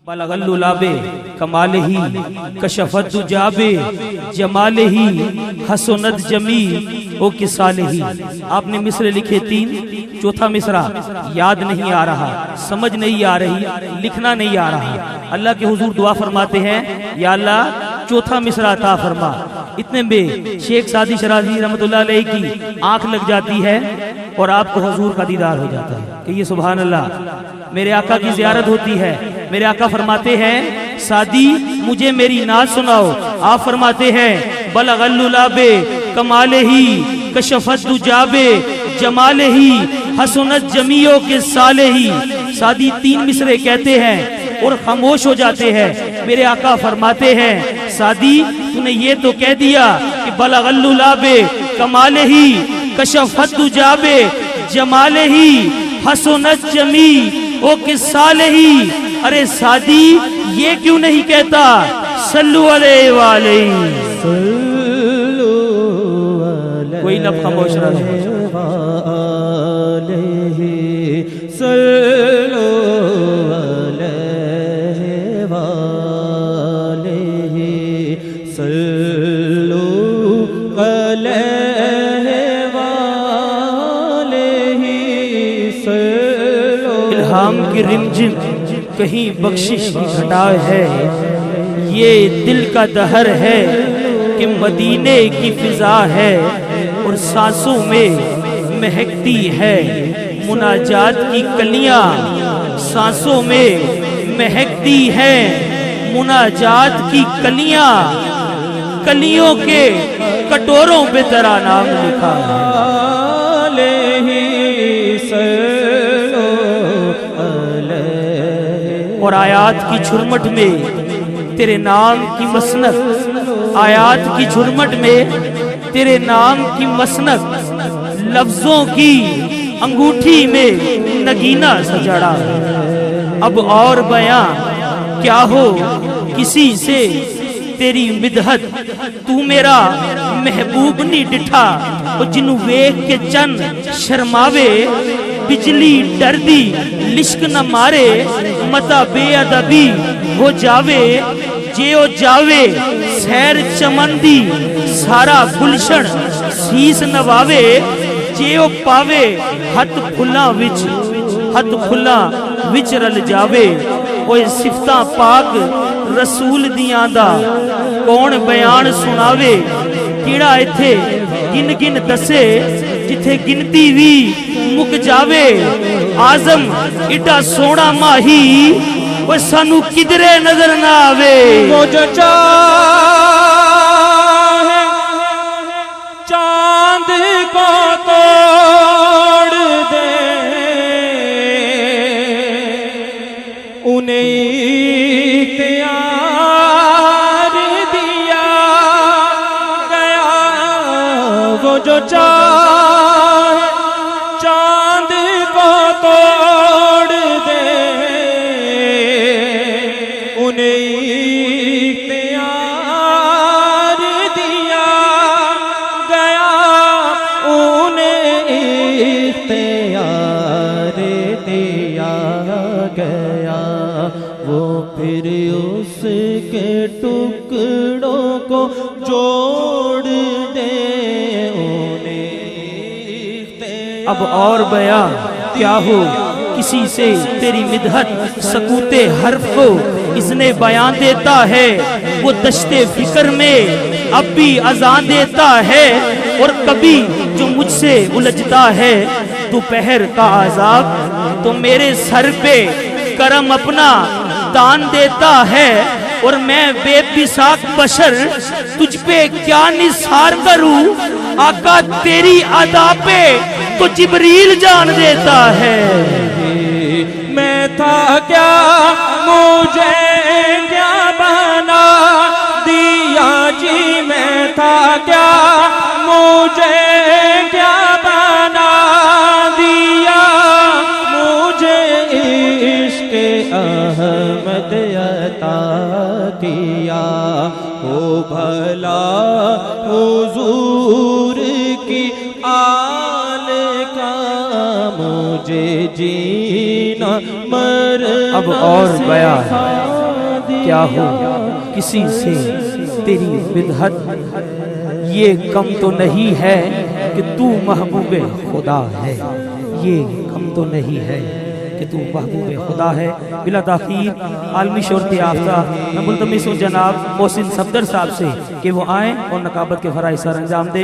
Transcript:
बलगल्लुलाबे कमाले ही कशफत जाबे जमाले ही हसनत जमी ओ किसाले ही। आपने मिसरे लिखे 3, चौथा मिसरा याद नहीं आ रहा, समझ नहीं आ रही, लिखना नहीं आ रहा। अल्लाह के हुजूर दुआ फरमाते हैं, या अल्लाह चौथा मिसरा अता फरमा। इतने में शेख सादी शराजी रहमतुल्लाह अलैह की आंख लग जाती है और आपको हुजूर का दीदार हो जाता है कि ये सुभान अल्लाह मेरे आका की ज़ियारत होती है। मेरे आका फरमाते हैं, सादी मुझे मेरी नाज सुनाओ। आप फरमाते हैं, बलगल्लुलाबे कमाले ही कशफत जाबे जमाले ही हसनत जमियो के साले ही। सादी 3 मिसरे कहते हैं और खामोश हो जाते हैं। मेरे आका फरमाते हैं, सादी तूने ये तो कह दिया कि बलगल्लुलाबे कमाले ही कशफत जाबे जमाले ही हसनत जमी ओ किसाले ही। अरे सादी ये क्यों नहीं कहता सल्लु अलैहि वालैहि। कोई लब खामोश रहे। इल्हाम की रिमझिम कहीं बख्शिश की घटाव है, ये दिल का दहर है कि मदीने की फिजा है और सांसों में महकती है मुनाजात की कलियां। सांसों में महकती है मुनाजात की कलियां, कलियों के कटोरों पे तेरा नाम लिखा है। और आयात की झुरमट में तेरे नाम की मसनद, आयात की झुरमट में तेरे नाम की मसनद, लफ्जों की अंगूठी में नगीना सजड़ा। अब और बयां क्या हो किसी से तेरी मिदहत, तू मेरा महबूब नी डिठा। जिन्हू वेख के चन शर्मावे, बिजली डरदी लिश्क न मारे, मता बेअदबी हो जावे। जेओ जावे सैर चमंदी, सारा गुलशन शीस नवावे। जेओ पावे हथ फुल्लां विच रल जावे। ओए सिफतां पाक रसूल दियां दा कौन बयान सुनावे। किड़ा इत्थे गिन गिन दसे, जिथे गिनती भी मुक जावे। आजम इडा सोना माही, वो सानू किधरे नजर ना आवे। वो जो चाहे चांद को तोड़ दे, उन्हें इख्तियार दिया गया। वो जो चाहे चांद को तोड़ दे, उन्हें इख्तियार दिया गया। उन्हें इख्तियार दिया गया। वो फिर उसके टुकड़ों को जोड़ दे। अब और बयां क्या हो किसी से तेरी मिदहत, सकूते हर्फ को इसने बयां देता है। वो दश्ते फिक्र में अब भी अजान देता है। और कभी जो मुझसे उलझता है दोपहर का आजाब, तो मेरे सर पे करम अपना दान देता है। और मैं बेपिसाक बशर तुझ पे क्या निसार करूं। आका तेरी अदा पे तो जिब्रील जान देता है। मैं था क्या मुझे क्या बना दिया जी। मैं था क्या मुझे क्या बना दिया। मुझे इश्क अहमद अता किया। ओ भला हुजूर की आल का मुझे जीना मर। अब और बयां क्या हो किसी से तेरी बिदहत, ये कम तो नहीं है कि तू महबूबे खुदा है, ये कम तो नहीं है कि तू महबूब खुदा है। बिला ताखीर आलमी शोहरत याफ्ता मैं मुल्तमिस हूँ जनाब मोहसिन सफदर साहब से कि वो आएँ और नकाबत के फ़राइज़ सर अंजाम दे।